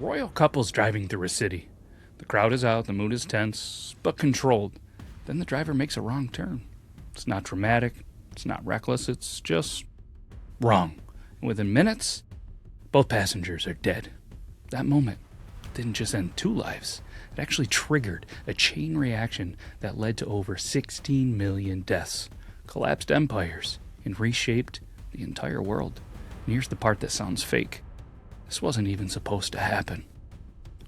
Royal couple's driving through a city. The crowd is out, the mood is tense, but controlled. Then the driver makes a wrong turn. It's not dramatic, it's not reckless, it's just wrong. And within minutes, both passengers are dead. That moment didn't just end two lives, it actually triggered a chain reaction that led to over 16 million deaths, collapsed empires, and reshaped the entire world. And here's the part that sounds fake. This wasn't even supposed to happen.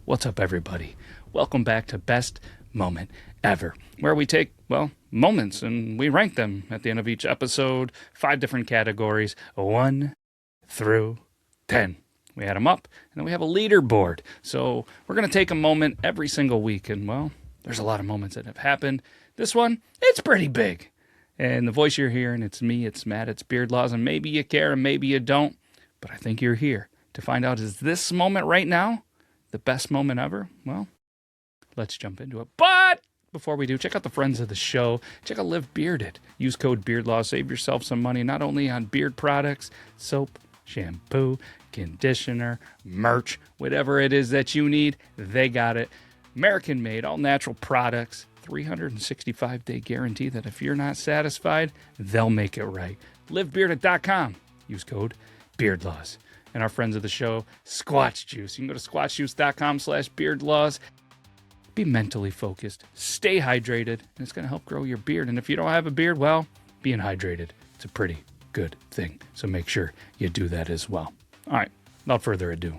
What's up, everybody? Welcome back to Best Moment Ever, where we take, moments and we rank them at the end of each episode, 5 different categories, 1 through 10. We add them up, and then we have a leaderboard. So we're going to take a moment every single week, and, there's a lot of moments that have happened. This one, it's pretty big. And the voice you're hearing, it's me, it's Matt, it's Beard Laws, and maybe you care and maybe you don't, but I think you're here to find out, is this moment right now the best moment ever? Well, let's jump into it. But before we do, check out the friends of the show. Check out Live Bearded. Use code BeardLaw. Save yourself some money, not only on beard products, soap, shampoo, conditioner, merch, whatever it is that you need, they got it. American made, all natural products, 365-day guarantee that if you're not satisfied, they'll make it right. LiveBearded.com. Use code BeardLaws. And our friends of the show, Squatch Juice. You can go to squatchjuice.com/beardlaws. Be mentally focused, stay hydrated, and it's going to help grow your beard. And if you don't have a beard, being hydrated, it's a pretty good thing. So make sure you do that as well. All right, without further ado,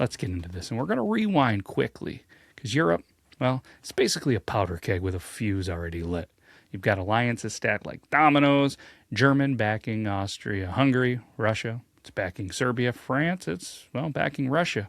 let's get into this. And we're going to rewind quickly because Europe, it's basically a powder keg with a fuse already lit. You've got alliances stacked like dominoes, German backing Austria, Hungary, Russia. It's backing Serbia. France, it's, backing Russia.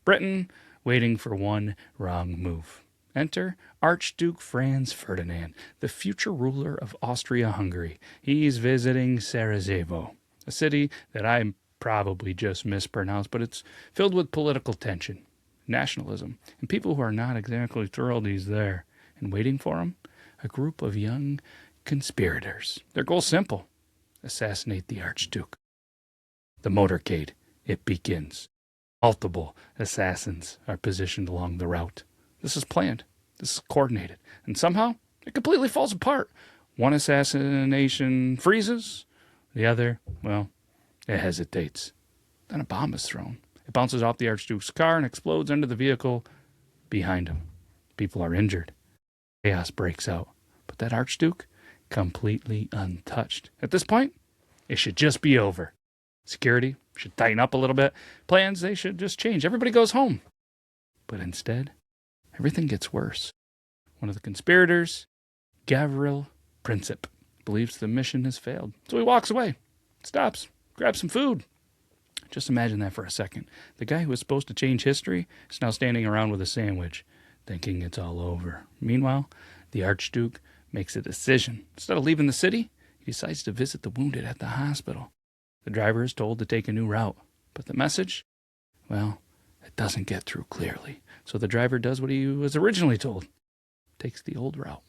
Britain, waiting for one wrong move. Enter Archduke Franz Ferdinand, the future ruler of Austria-Hungary. He's visiting Sarajevo, a city that I probably just mispronounced, but it's filled with political tension, nationalism, and people who are not exactly thrilled he's there. And waiting for him, a group of young conspirators. Their goal's simple: assassinate the Archduke. The motorcade, it begins. Multiple assassins are positioned along the route. This is planned. This is coordinated. And somehow, it completely falls apart. One assassination freezes. The other, it hesitates. Then a bomb is thrown. It bounces off the Archduke's car and explodes under the vehicle behind him. People are injured. Chaos breaks out. But that Archduke, completely untouched. At this point, it should just be over. Security should tighten up a little bit. Plans, they should just change. Everybody goes home. But instead, everything gets worse. One of the conspirators, Gavril Princip, believes the mission has failed. So he walks away, stops, grabs some food. Just imagine that for a second. The guy who was supposed to change history is now standing around with a sandwich, thinking it's all over. Meanwhile, the Archduke makes a decision. Instead of leaving the city, he decides to visit the wounded at the hospital. The driver is told to take a new route, but the message, it doesn't get through clearly. So the driver does what he was originally told, takes the old route,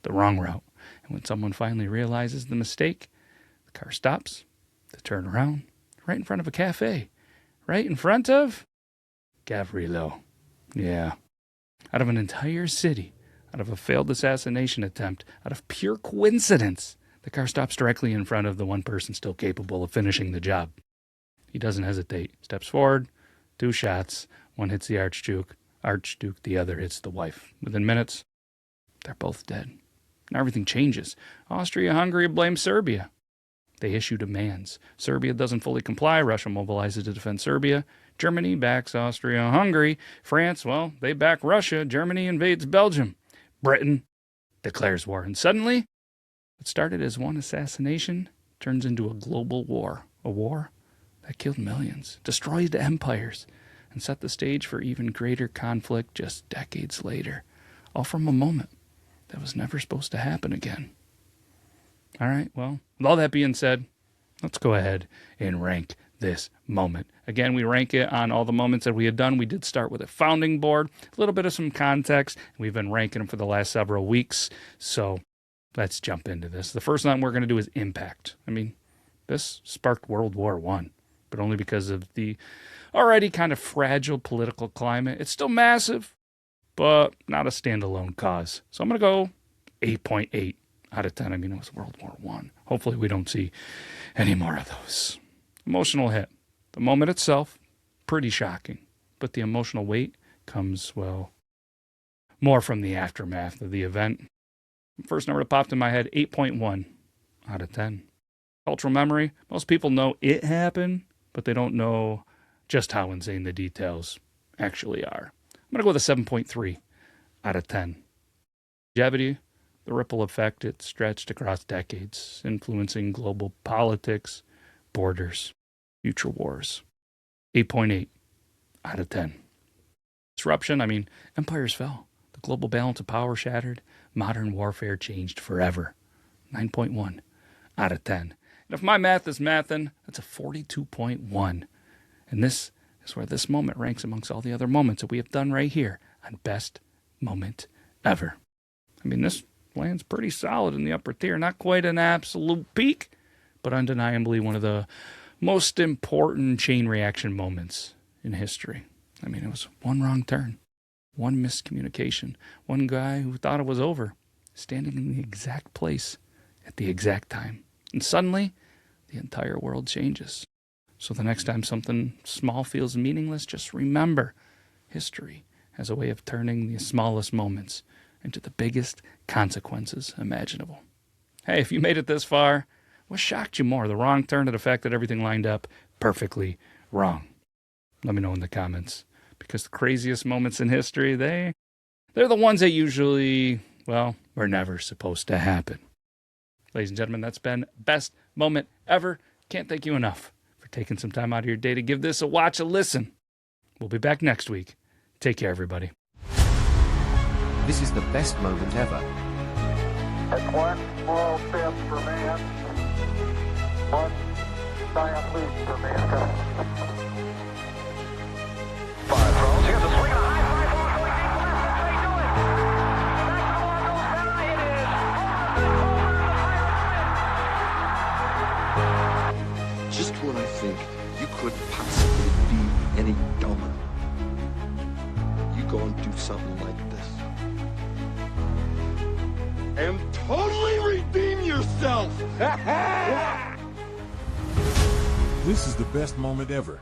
the wrong route. And when someone finally realizes the mistake, the car stops, they turn around, right in front of a cafe, right in front of Gavrilo. Yeah. Out of an entire city, out of a failed assassination attempt, out of pure coincidence, the car stops directly in front of the one person still capable of finishing the job. He doesn't hesitate. Steps forward, 2 shots. One hits the Archduke, the other hits the wife. Within minutes, they're both dead. Now everything changes. Austria-Hungary blames Serbia. They issue demands. Serbia doesn't fully comply. Russia mobilizes to defend Serbia. Germany backs Austria-Hungary. France, they back Russia. Germany invades Belgium. Britain declares war. And suddenly, what started as one assassination turns into a global war. A war that killed millions, destroyed empires, and set the stage for even greater conflict just decades later. All from a moment that was never supposed to happen again. All right, with all that being said, let's go ahead and rank this moment. Again, we rank it on all the moments that we had done. We did start with a founding board, a little bit of some context. We've been ranking them for the last several weeks, so let's jump into this. The first one we're going to do is impact. This sparked World War I, but only because of the already kind of fragile political climate. It's still massive, but not a standalone cause. So I'm going to go 8.8 out of 10. I mean, it was World War I. Hopefully we don't see any more of those. Emotional hit. The moment itself, pretty shocking. But the emotional weight comes, well, more from the aftermath of the event. First number that popped in my head, 8.1 out of 10. Cultural memory. Most people know it happened, but they don't know just how insane the details actually are. I'm going to go with a 7.3 out of 10. Longevity, the ripple effect, it stretched across decades, influencing global politics, borders, future wars. 8.8 out of 10. Disruption, I mean, empires fell. The global balance of power shattered. Modern warfare changed forever. 9.1 out of 10. And if my math is mathin', that's a 42.1. And this is where this moment ranks amongst all the other moments that we have done right here on Best Moment Ever. I mean, this lands pretty solid in the upper tier. Not quite an absolute peak, but undeniably one of the most important chain reaction moments in history. I mean, it was one wrong turn, one miscommunication, one guy who thought it was over, standing in the exact place at the exact time. And suddenly, the entire world changes. So the next time something small feels meaningless, just remember, history has a way of turning the smallest moments into the biggest consequences imaginable. Hey, if you made it this far, what shocked you more, the wrong turn or the fact that everything lined up perfectly wrong? Let me know in the comments. Because the craziest moments in history, they're the ones that usually, well, were never supposed to happen. Ladies and gentlemen, that's been Best Moment Ever. Can't thank you enough for taking some time out of your day to give this a watch, a listen. We'll be back next week. Take care, everybody. This is the best moment ever. It's one small step for man, one giant leap for mankind. Five throws, here's a swing and a high fly ball going deep to left. That ball goes down. It is Just when I think you couldn't possibly be any dumber, you go and do something like this. And totally redeem yourself! This is the best moment ever.